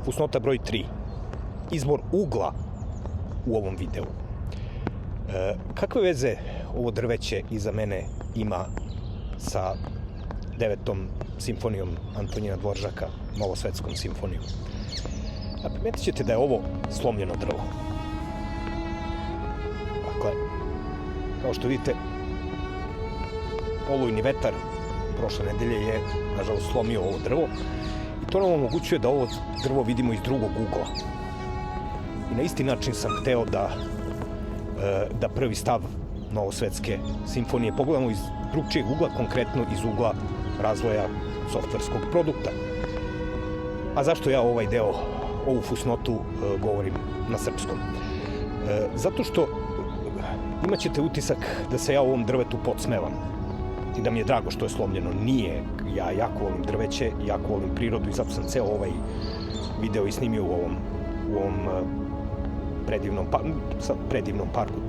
Fusnota broj 3. Izbor ugla u ovom videu. Kakve veze ovo drveće iza mene ima sa 9. simfonijom Antonina Dvoržaka, Novosvetskom simfonijom? A primetit ćete da je ovo slomljeno drvo. Dakle, kao što vidite, olujni vetar prošle nedelje je, nažalost, slomio ovo drvo i to nam omogućuje da ovo drvo vidimo iz drugog ugla. I na isti način sam hteo da prvi stav Novosvetske simfonije pogledamo iz drugčijeg ugla, konkretno iz ugla razvoja softverskog produkta. A zašto ja ovaj deo, ovu fusnotu govorim na srpskom? Zato što imat ćete utisak da se ja ovom drvetu podsmevam i da mi je drago što je slomljeno. Nije. Ja jako volim drveće, jako volim prirodu i zato sam ceo ovaj video i snimio u ovom predivnom parku.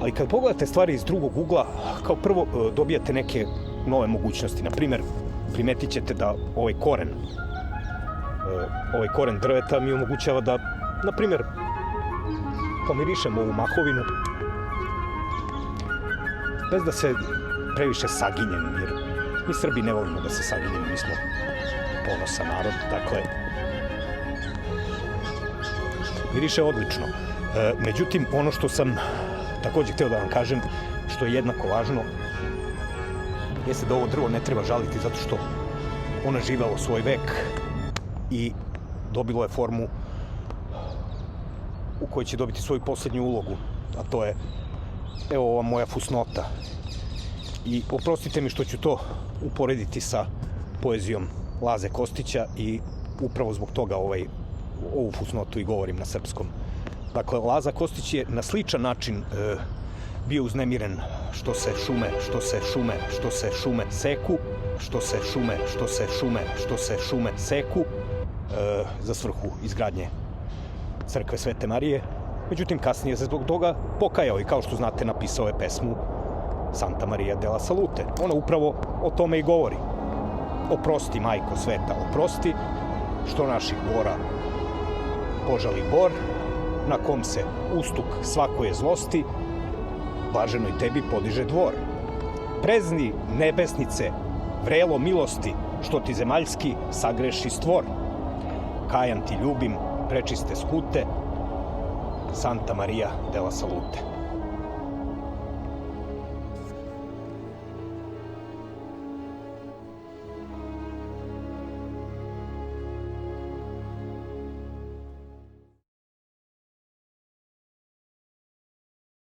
Ali kad pogledate stvari iz drugog ugla, kao prvo dobijate neke nove mogućnosti. Naprimer, primetit ćete da ovaj koren drveta mi omogućava da, naprimer, pomirišem ovu mahovinu bez da se previše saginjem, jer mi Srbi ne volimo da se saginjemo, mi smo ponosan narod, dakle, miriše odlično. Međutim, ono što sam takođe hteo da vam kažem, što je jednako važno, jeste da ovo drvo ne treba žaliti zato što ono živelo svoj vek i dobilo je formu u kojoj će dobiti svoju poslednju ulogu, a to je, evo, ova moja fusnota. I oprostite mi što ću to uporediti sa poezijom Laze Kostića i upravo zbog toga ovu fusnotu i govorim na srpskom. Dakle, Laza Kostić je na sličan način bio uznemiren što se šume seku za svrhu izgradnje crkve Svete Marije. Međutim, kasnije se zbog toga pokajao i, kao što znate, napisao je pesmu Santa Maria della Salute. Ona upravo o tome i govori. Oprosti, majko sveta, oprosti, što naših bora požali bor, na kom se ustuk svakoje zlosti, blaženoj tebi podiže dvor. Prezni nebesnice, vrelo milosti, što ti zemaljski sagreši stvor. Kajam ti ljubim, prečiste skute, Santa Maria della Salute.